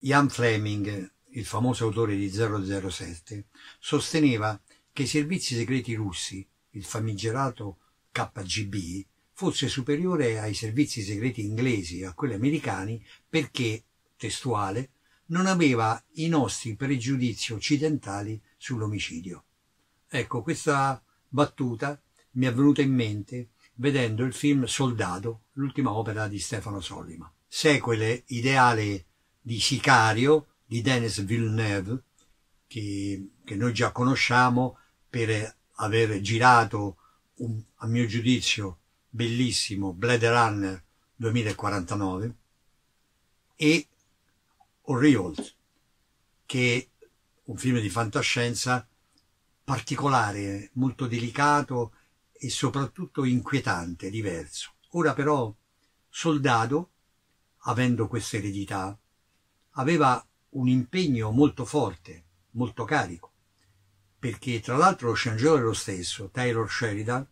Ian Fleming, il famoso autore di 007, sosteneva che i servizi segreti russi, il famigerato KGB, fosse superiore ai servizi segreti inglesi e a quelli americani perché, testuale, non aveva i nostri pregiudizi occidentali sull'omicidio. Ecco, questa battuta mi è venuta in mente vedendo il film Soldato, l'ultima opera di Stefano Sollima, sequel ideale di Sicario di Denis Villeneuve, che noi già conosciamo per aver girato a mio giudizio bellissimo Blade Runner 2049 e Orioles, che è un film di fantascienza particolare, molto delicato e soprattutto inquietante, diverso. Ora però Soldato, avendo questa eredità, aveva un impegno molto forte, molto carico, perché tra l'altro lo sceneggiatore è lo stesso, Taylor Sheridan,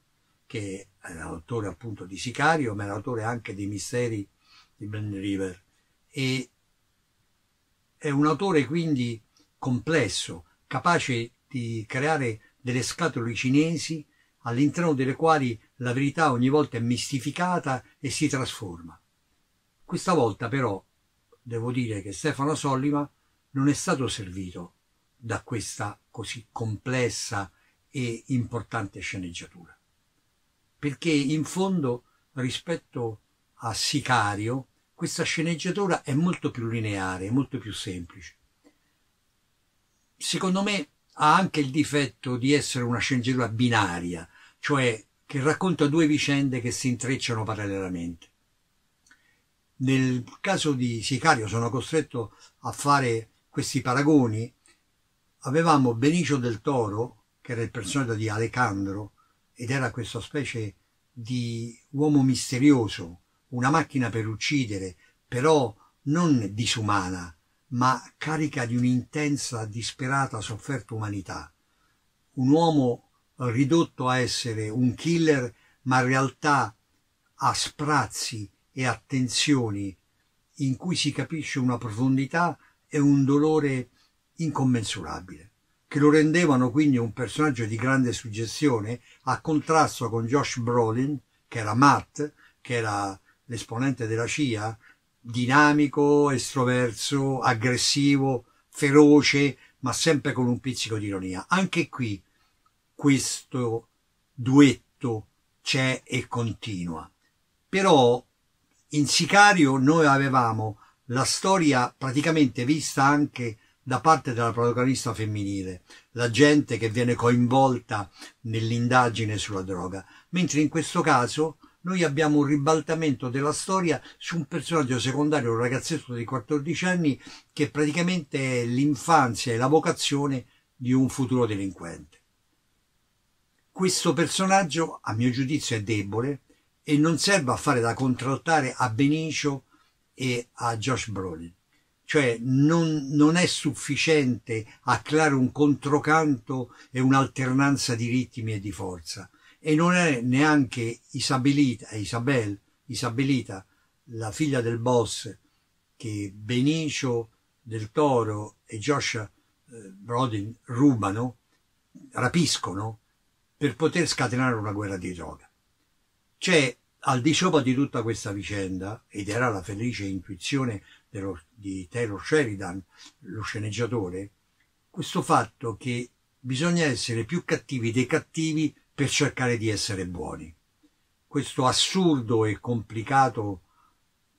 che è l'autore appunto di Sicario, ma è l'autore anche dei Misteri di Ben River, e è un autore quindi complesso, capace di creare delle scatole cinesi all'interno delle quali la verità ogni volta è mistificata e si trasforma. Questa volta però devo dire che Stefano Sollima non è stato servito da questa così complessa e importante sceneggiatura, perché in fondo rispetto a Sicario questa sceneggiatura è molto più lineare, molto più semplice. Secondo me ha anche il difetto di essere una sceneggiatura binaria, cioè che racconta due vicende che si intrecciano parallelamente. Nel caso di Sicario sono costretto a fare questi paragoni. Avevamo Benicio del Toro, che era il personaggio di Alejandro, ed era questa specie di uomo misterioso, una macchina per uccidere, però non disumana, ma carica di un'intensa, disperata, sofferta umanità. Un uomo ridotto a essere un killer, ma in realtà a sprazzi e a tensioni in cui si capisce una profondità e un dolore incommensurabile, che lo rendevano quindi un personaggio di grande suggestione, a contrasto con Josh Brolin, che era Matt, che era l'esponente della CIA, dinamico, estroverso, aggressivo, feroce, ma sempre con un pizzico di ironia. Anche qui questo duetto c'è e continua. Però in Sicario noi avevamo la storia praticamente vista anche da parte della protagonista femminile, la gente che viene coinvolta nell'indagine sulla droga, mentre in questo caso noi abbiamo un ribaltamento della storia su un personaggio secondario, un ragazzetto di 14 anni, che praticamente è l'infanzia e la vocazione di un futuro delinquente. Questo personaggio, a mio giudizio, è debole e non serve a fare da contraltare a Benicio e a Josh Brolin. Cioè non è sufficiente a creare un controcanto e un'alternanza di ritmi e di forza. E non è neanche Isabelita, la figlia del boss, che Benicio del Toro e Josh Brolin rapiscono per poter scatenare una guerra di droga. C'è al di sopra di tutta questa vicenda, ed era la felice intuizione di Taylor Sheridan, lo sceneggiatore, questo fatto che bisogna essere più cattivi dei cattivi per cercare di essere buoni. Questo assurdo e complicato,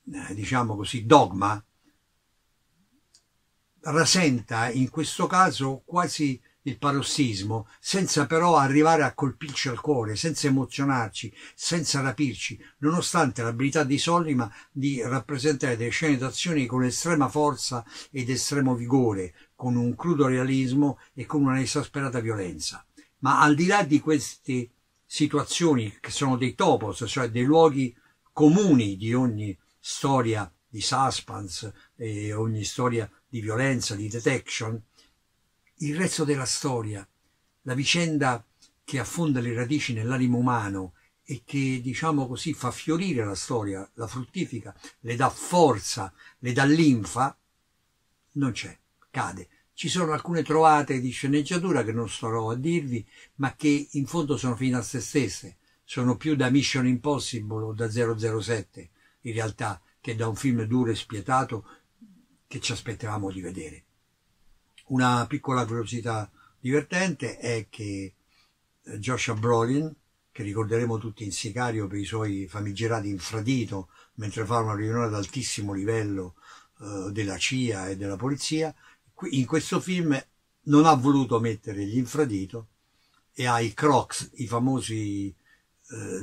diciamo così, dogma rasenta in questo caso quasi il parossismo, senza però arrivare a colpirci al cuore, senza emozionarci, senza rapirci, nonostante l'abilità di Sollima di rappresentare delle scene d'azione con estrema forza ed estremo vigore, con un crudo realismo e con una esasperata violenza. Ma al di là di queste situazioni, che sono dei topos, cioè dei luoghi comuni di ogni storia di suspense e ogni storia di violenza, di detection, il resto della storia, la vicenda che affonda le radici nell'animo umano e che, diciamo così, fa fiorire la storia, la fruttifica, le dà forza, le dà linfa, non c'è, cade. Ci sono alcune trovate di sceneggiatura che non starò a dirvi, ma che in fondo sono fine a se stesse, sono più da Mission Impossible o da 007 in realtà che da un film duro e spietato che ci aspettavamo di vedere. Una piccola curiosità divertente è che Joshua Brolin, che ricorderemo tutti in Sicario per i suoi famigerati infradito mentre fa una riunione ad altissimo livello della CIA e della polizia, in questo film non ha voluto mettere gli infradito e ha i Crocs, i famosi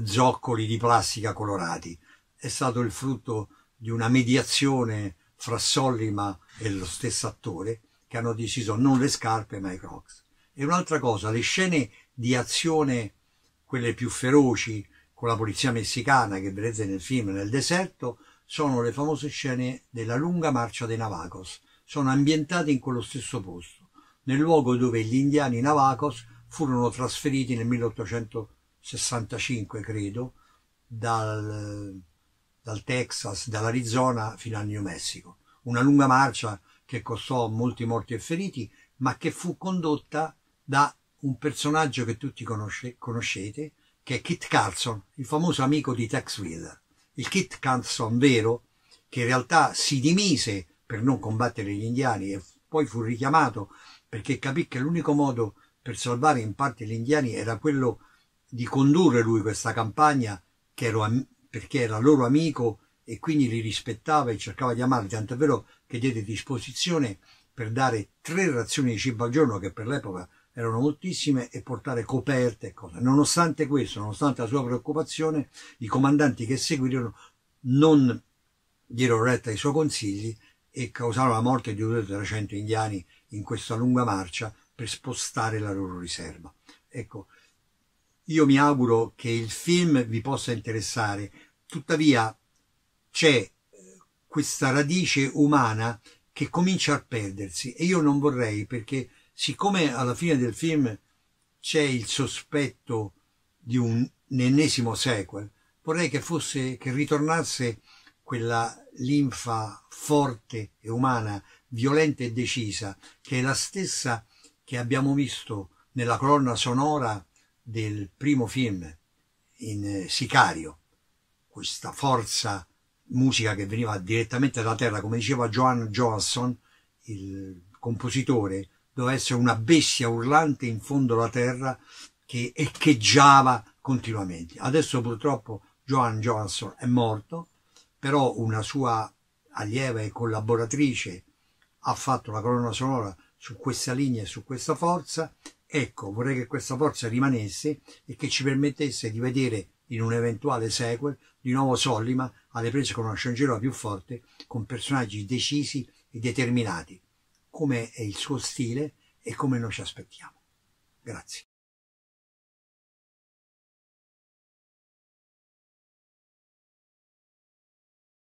zoccoli di plastica colorati. È stato il frutto di una mediazione fra Sollima e lo stesso attore, che hanno deciso non le scarpe ma i Crocs. E un'altra cosa, le scene di azione, quelle più feroci, con la polizia messicana che vedete nel film nel deserto, sono le famose scene della lunga marcia dei Navajos. Sono ambientate in quello stesso posto, nel luogo dove gli indiani Navajos furono trasferiti nel 1865, credo, dal Texas, dall'Arizona fino al New Mexico. Una lunga marcia che costò molti morti e feriti, ma che fu condotta da un personaggio che tutti conoscete, che è Kit Carson, il famoso amico di Tex Wheeler. Il Kit Carson vero, che in realtà si dimise per non combattere gli indiani e poi fu richiamato perché capì che l'unico modo per salvare in parte gli indiani era quello di condurre lui questa campagna, perché era loro amico e quindi li rispettava e cercava di amarli, tanto è vero che diede disposizione per dare 3 razioni di cibo al giorno, che per l'epoca erano moltissime, e portare coperte e cose. Nonostante questo, nonostante la sua preoccupazione, i comandanti che seguirono non diedero retta ai suoi consigli e causarono la morte di 200-300 indiani in questa lunga marcia per spostare la loro riserva. Ecco, io mi auguro che il film vi possa interessare, tuttavia c'è questa radice umana che comincia a perdersi e io non vorrei, perché siccome alla fine del film c'è il sospetto di un ennesimo sequel, vorrei che ritornasse quella linfa forte e umana, violenta e decisa, che è la stessa che abbiamo visto nella colonna sonora del primo film, in Sicario. Questa forza, musica che veniva direttamente dalla terra, come diceva Joan Johansson, il compositore, doveva essere una bestia urlante in fondo alla terra che echeggiava continuamente. Adesso purtroppo Joan Johansson è morto, però una sua allieva e collaboratrice ha fatto la colonna sonora su questa linea e su questa forza. Ecco, vorrei che questa forza rimanesse e che ci permettesse di vedere in un eventuale sequel di nuovo Sollima alle prese con una sceneggiatura più forte, con personaggi decisi e determinati, come è il suo stile e come noi ci aspettiamo. Grazie.